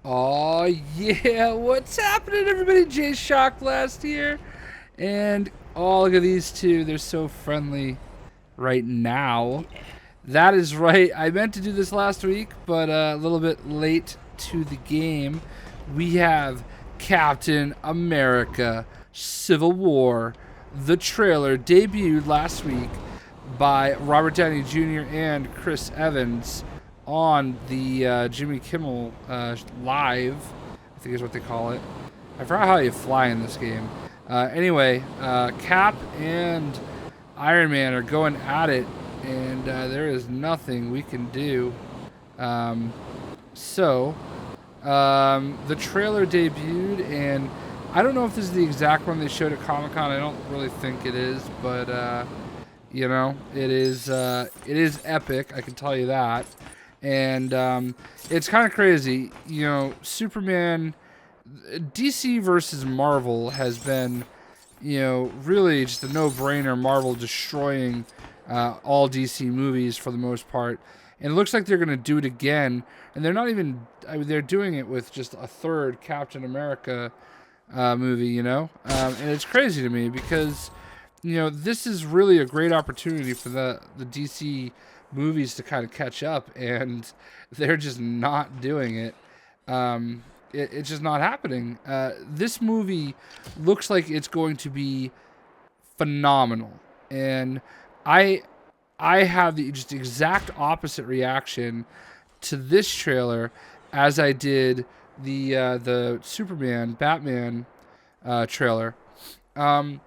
Oh yeah, what's happening, everybody? Jay Shock last here, and oh look at these two. They're so friendly right now. Yeah. That is right. I meant to do this last week, but a little bit late to the game. We have Captain America: Civil War. The trailer debuted last week by Robert Downey Jr. and Chris Evans on the Jimmy Kimmel Live, I think is what they call it. I forgot how you fly in this game. Anyway, Cap and Iron Man are going at it, and there is nothing we can do. Um, so, the trailer debuted, and I don't know if this is the exact one they showed at Comic Con. I don't really think it is, but it is. It is epic. I can tell you that, and it's kind of crazy. Superman, DC versus Marvel has been, really just a no-brainer. Marvel destroying all DC movies for the most part, and it looks like they're going to do it again. And they're not even. I mean, they're doing it with just a third Captain America movie. And it's crazy to me because this is really a great opportunity for the DC movies to kind of catch up, and they're just not doing it. It's just not happening. This movie looks like it's going to be phenomenal, and I I have the just exact opposite reaction to this trailer as I did the Superman Batman trailer. Um,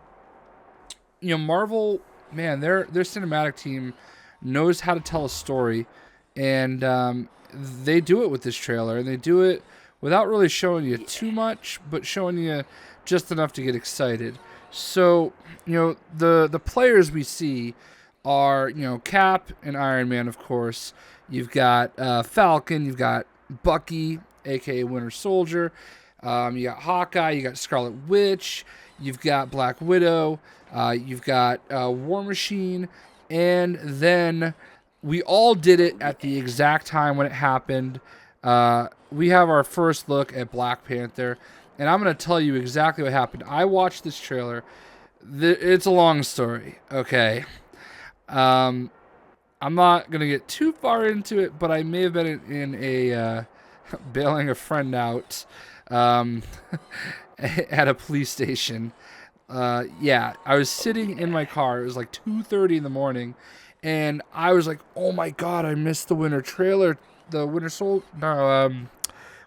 Marvel, man, their cinematic team knows how to tell a story, and they do it with this trailer, and they do it without really showing you too Yeah. much, but showing you just enough to get excited. So, the players we see are Cap and Iron Man, of course. You've got Falcon, you've got Bucky, aka Winter Soldier. You got Hawkeye, you got Scarlet Witch, you've got Black Widow, you've got War Machine, and then we all did it Oh at yeah. the exact time when it happened. We have our first look at Black Panther, and I'm going to tell you exactly what happened. I watched this trailer. It's a long story, okay? Um, I'm not going to get too far into it, but I may have been in a bailing a friend out um, at a police station. Yeah, I was sitting in my car. It was like 2:30 in the morning, and I was like, "Oh my god, I missed the Winter trailer, the Winter Soul. No,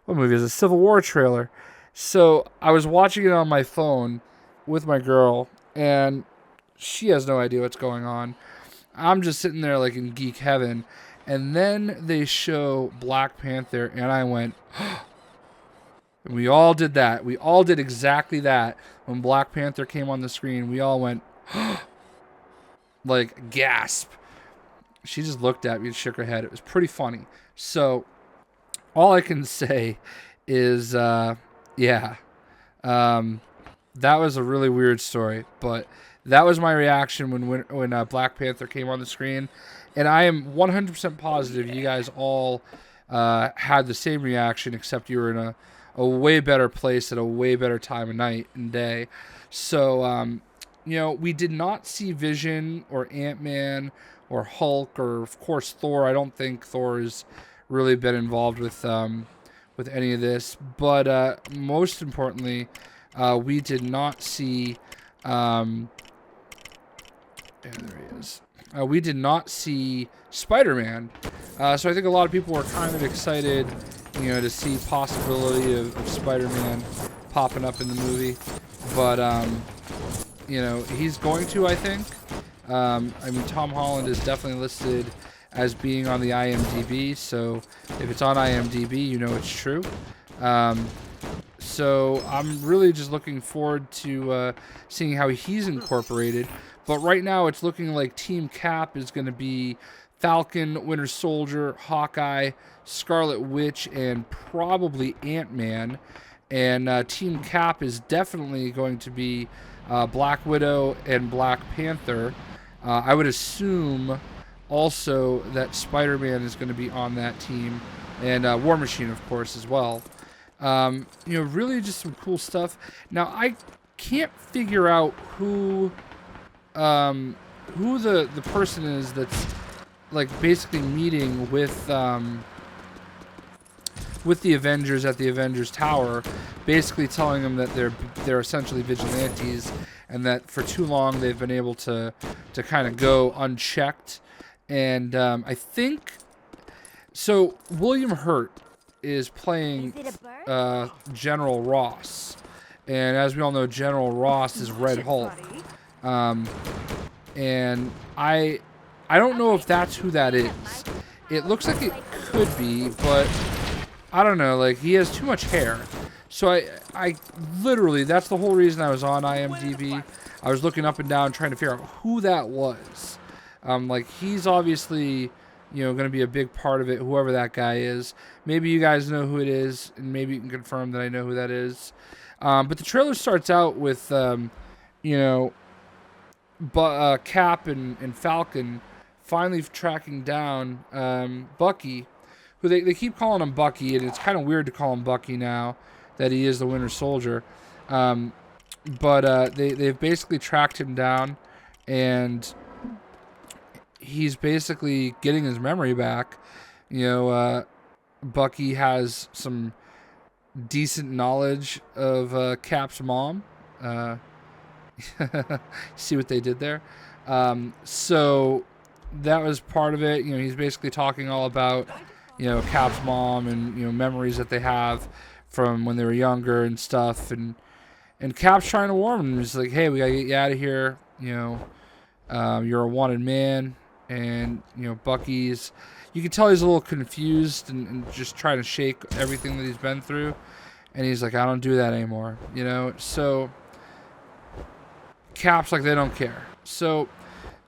what movie is it? Civil War trailer." So I was watching it on my phone with my girl, and she has no idea what's going on. I'm just sitting there like in geek heaven, and then they show Black Panther, and I went, and we all did that. We all did exactly that when Black Panther came on the screen. We all went like gasp. She just looked at me and shook her head. It was pretty funny. So all I can say is, yeah, um, that was a really weird story, but that was my reaction when Black Panther came on the screen, and I am 100% positive you guys all had the same reaction, except you were in a way better place at a way better time of night and day. So, we did not see Vision or Ant Man or Hulk or, of course, Thor. I don't think Thor has really been involved with any of this. But most importantly, we did not see. Yeah, there he is. We did not see Spider-Man, so I think a lot of people were kind of excited, to see possibility of Spider-Man popping up in the movie. But he's going to. I think. I mean, Tom Holland is definitely listed as being on the IMDb. So if it's on IMDb, it's true. Um, so I'm really just looking forward to seeing how he's incorporated. But right now, it's looking like Team Cap is going to be Falcon, Winter Soldier, Hawkeye, Scarlet Witch, and probably Ant-Man. And Team Cap is definitely going to be Black Widow and Black Panther. I would assume also that Spider-Man is going to be on that team, and War Machine, of course, as well. You know, really just some cool stuff. Now, I can't figure out who the person is that's like basically meeting with the Avengers at the Avengers Tower, basically telling them that they're essentially vigilantes, and that for too long they've been able to kind of go unchecked. And I think so. William Hurt is playing General Ross, and as we all know, General Ross is Red Hulk. And I don't know if that's who that is. It looks like it could be, but I don't know. Like, he has too much hair. So I literally, that's the whole reason I was on IMDb. I was looking up and down trying to figure out who that was. Like, he's obviously, you know, going to be a big part of it, whoever that guy is. Maybe you guys know who it is, and maybe you can confirm that I know who that is. But the trailer starts out with, you know, Cap and Falcon finally tracking down Bucky, who they keep calling him Bucky, and it's kind of weird to call him Bucky now that he is the Winter Soldier. But they've basically tracked him down, and he's basically getting his memory back. You know, Bucky has some decent knowledge of Cap's mom. See what they did there? So that was part of it. You know, he's basically talking all about, you know, Cap's mom and, you know, memories that they have from when they were younger and stuff. And Cap's trying to warn him. He's like, hey, we gotta get you out of here. You know, you're a wanted man. And, you know, Bucky's, you can tell he's a little confused and just trying to shake everything that he's been through. And he's like, I don't do that anymore. You know, so Cap's like, they don't care. So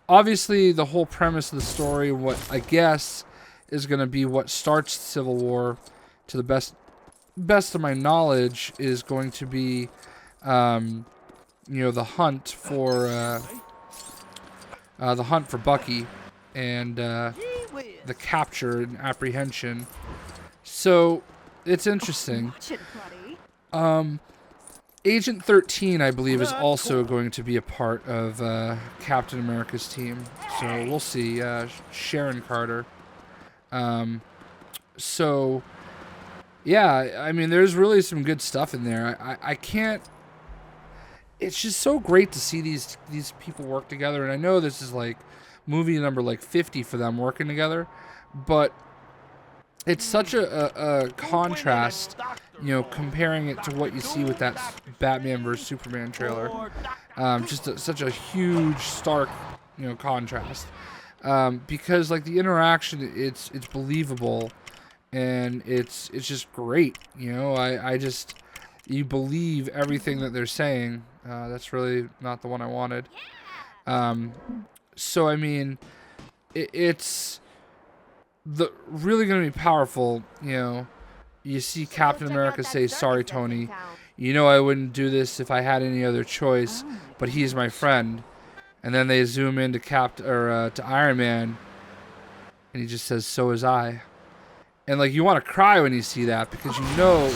obviously the whole premise of the story, what I guess is going to be what starts Civil War, to the best of my knowledge, is going to be, you know, the hunt for Bucky, and the capture and apprehension. So it's interesting. Agent 13, I believe, is also going to be a part of Captain America's team. So we'll see. Sharon Carter. So, yeah, I mean, there's really some good stuff in there. I can't... It's just so great to see these people work together. And I know this is like movie number like 50 for them working together. But it's such a contrast, you know, comparing it to what you see with that Batman vs. Superman trailer. Such a huge, stark, you know, contrast. Because like the interaction, it's believable, and it's just great. You know, you believe everything that they're saying. That's really not the one I wanted. So I mean, it's really going to be powerful. You know, you see Captain America say, sorry, Tony. You know I wouldn't do this if I had any other choice, but he's my friend. And then they zoom into to Iron Man, and he just says, so is I. And like, you want to cry when you see that, because you know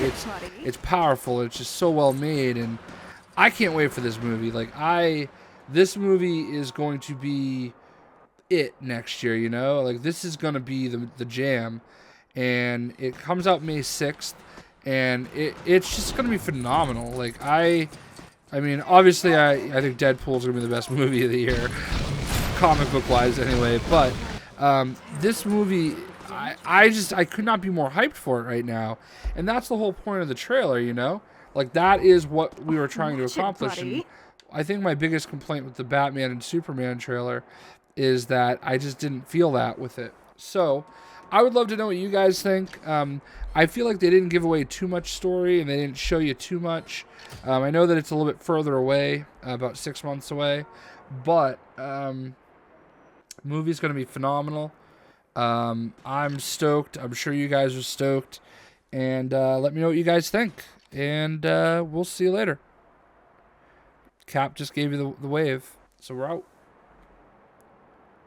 it's powerful. It's just so well made, and I can't wait for this movie. Like, this movie is going to be it next year, you know? Like, this is going to be the jam. And it comes out May 6th, and it's just going to be phenomenal. Like, I mean, obviously, I think Deadpool's going to be the best movie of the year, comic book wise anyway, but this movie, I could not be more hyped for it right now. And that's the whole point of the trailer, you know? Like, that is what we were trying to accomplish. And I think my biggest complaint with the Batman and Superman trailer is that I just didn't feel that with it. So I would love to know what you guys think. I feel like they didn't give away too much story, and they didn't show you too much. I know that it's a little bit further away, about 6 months away, but movie's going to be phenomenal. I'm stoked. I'm sure you guys are stoked. And let me know what you guys think. And we'll see you later. Cap just gave you the wave, so we're out.